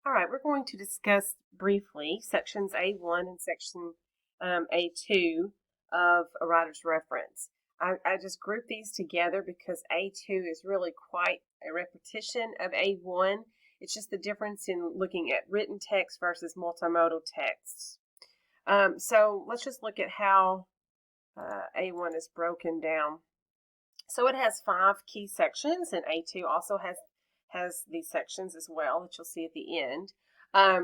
All right, we're going to discuss briefly sections A1 and section A2 of a writer's reference. I just grouped these together because A2 is really quite a repetition of A1. It's just the difference in looking at written text versus multimodal texts. So let's just look at how A1 is broken down. So it has 5 key sections, and A2 also has these sections as well that you'll see at the end.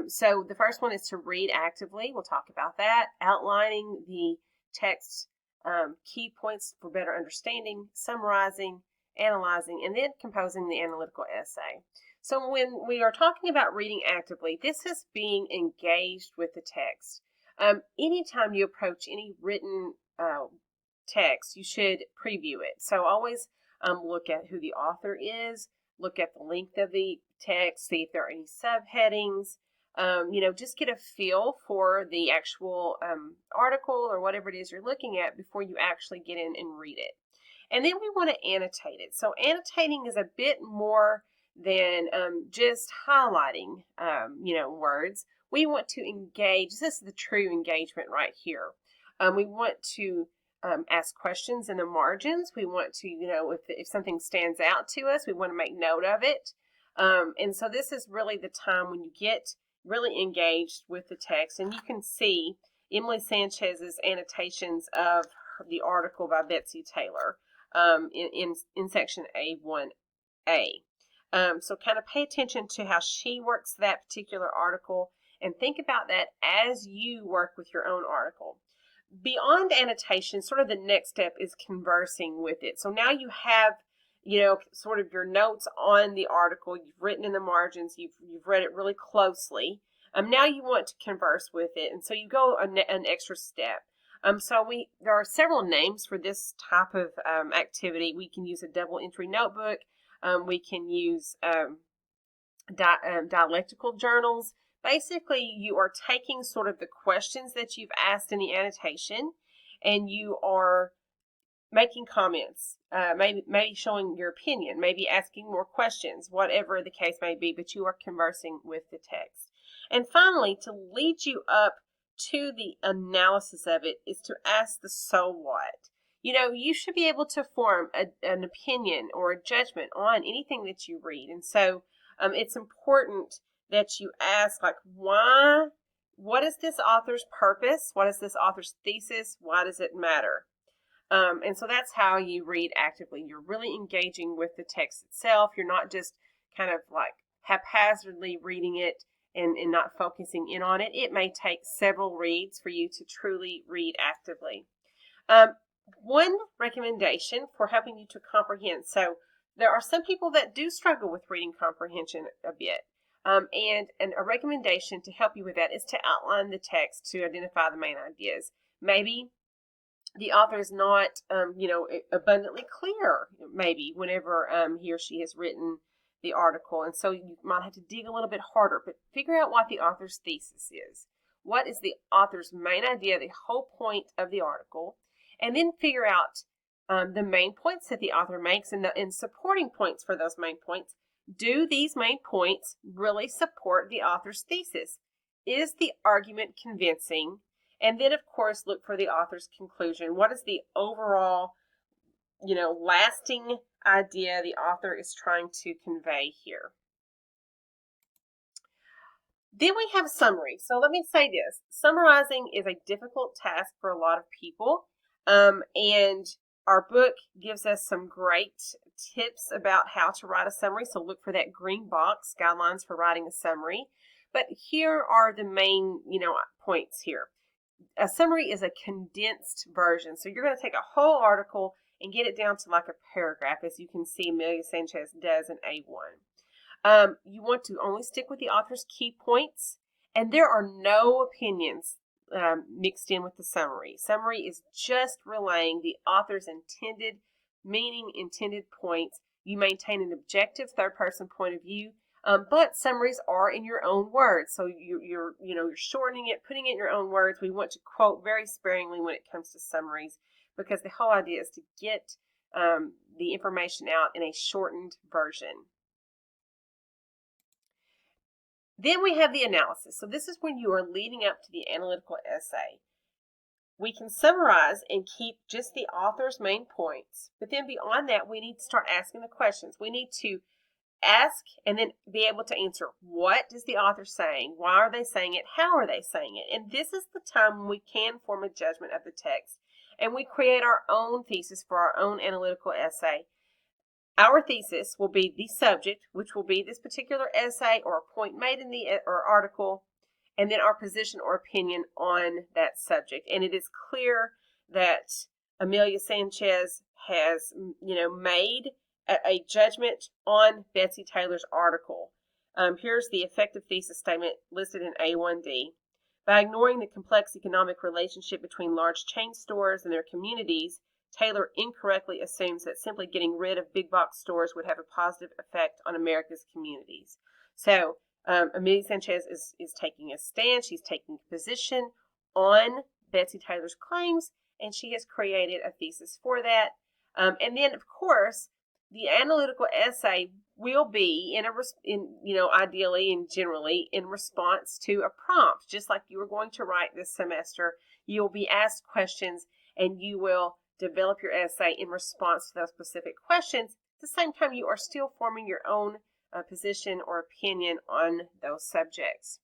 So the first one is to read actively. We'll talk about that. Outlining the text key points for better understanding, summarizing, analyzing, and then composing the analytical essay. So when we are talking about reading actively, this is being engaged with the text. Anytime you approach any written text, you should preview it. So always look at who the author is, look at the length of the text, see if there are any subheadings, just get a feel for the actual article or whatever it is you're looking at before you actually get in and read it. And then we want to annotate it. So annotating is a bit more than just highlighting, words. We want to engage. This is the true engagement right here. We want to ask questions in the margins. We want to, if something stands out to us, we want to make note of it. And so this is really the time when you get really engaged with the text. And you can see Emily Sanchez's annotations of the article by Betsy Taylor in section A1A. So kind of pay attention to how she works that particular article and think about that as you work with your own article. Beyond annotation, sort of the next step is conversing with it. So now you have, sort of your notes on the article. You've written in the margins. You've read it really closely. Now you want to converse with it, and so you go an extra step. There are several names for this type of activity. We can use a double entry notebook. We can use dialectical journals. Basically, you are taking sort of the questions that you've asked in the annotation, and you are making comments, maybe showing your opinion, maybe asking more questions, whatever the case may be, but you are conversing with the text. And finally, to lead you up to the analysis of it is to ask the so what. You should be able to form an opinion or a judgment on anything that you read. And so it's important that you ask, why? What is this author's purpose? What is this author's thesis? Why does it matter? And so that's how you read actively. You're really engaging with the text itself. You're not just kind of haphazardly reading it and not focusing in on it. It may take several reads for you to truly read actively. One recommendation for helping you to comprehend. So there are some people that do struggle with reading comprehension a bit. And a recommendation to help you with that is to outline the text to identify the main ideas. Maybe the author is not, abundantly clear, maybe, whenever he or she has written the article. And so you might have to dig a little bit harder, but figure out what the author's thesis is. What is the author's main idea, the whole point of the article? And then figure out the main points that the author makes and supporting points for those main points. Do these main points really support the author's thesis? Is the argument convincing? And then, of course, look for the author's conclusion. What is the overall, lasting idea the author is trying to convey here? Then we have summary. So let me say this. Summarizing is a difficult task for a lot of people. And our book gives us some great tips about how to write a summary. So look for that green box, guidelines for writing a summary. But here are the main, points here. A summary is a condensed version. So you're going to take a whole article and get it down to like a paragraph, as you can see Amelia Sanchez does in A1. You want to only stick with the author's key points, and there are no opinions mixed in with the summary. Summary is just relaying the author's intended meaning, intended points. You maintain an objective third-person point of view, but summaries are in your own words. So you're shortening it, putting it in your own words. We want to quote very sparingly when it comes to summaries, because the whole idea is to get the information out in a shortened version. Then we have the analysis. So this is when you are leading up to the analytical essay. We can summarize and keep just the author's main points, but then beyond that, we need to start asking the questions. We need to ask and then be able to answer, what is the author saying? Why are they saying it? How are they saying it? And this is the time when we can form a judgment of the text and we create our own thesis for our own analytical essay. Our thesis will be the subject, which will be this particular essay or a point made in the or article, and then our position or opinion on that subject. And it is clear that Amelia Sanchez has, made a judgment on Betsy Taylor's article. Here's the effective thesis statement listed in A1D. By ignoring the complex economic relationship between large chain stores and their communities, Taylor incorrectly assumes that simply getting rid of big box stores would have a positive effect on America's communities. So Amelia Sanchez is taking a stand. She's taking a position on Betsy Taylor's claims, and she has created a thesis for that. And then, of course, the analytical essay will be ideally and generally in response to a prompt, just like you were going to write this semester. You'll be asked questions, and you will develop your essay in response to those specific questions. At the same time, you are still forming your own position or opinion on those subjects.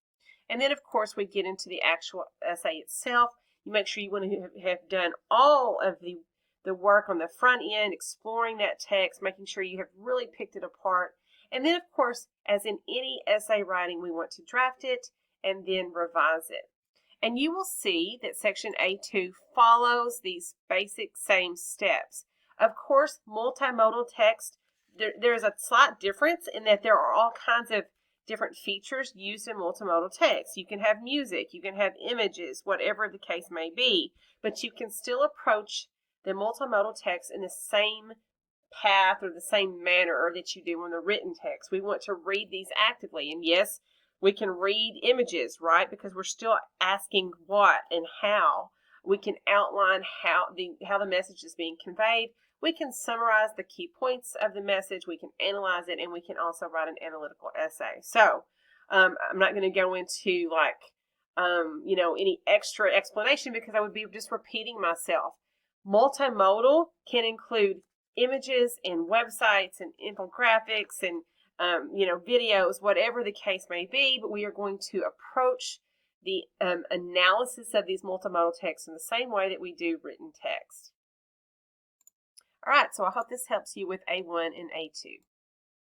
And then, of course, we get into the actual essay itself. You make sure you want to have done all of the work on the front end, exploring that text, making sure you have really picked it apart. And then, of course, as in any essay writing, we want to draft it and then revise it. And you will see that section A2 follows these basic same steps. Of course, multimodal text, there's a slight difference in that there are all kinds of different features used in multimodal text. You can have music, you can have images, whatever the case may be, but you can still approach the multimodal text in the same path or the same manner that you do in the written text. We want to read these actively, and yes, we can read images, right? Because we're still asking what and how. We can outline how the message is being conveyed. We can summarize the key points of the message. We can analyze it, and we can also write an analytical essay. So I'm not going to go into any extra explanation because I would be just repeating myself. Multimodal can include images and websites and infographics and videos, whatever the case may be, but we are going to approach the analysis of these multimodal texts in the same way that we do written text. All right, so I hope this helps you with A1 and A2.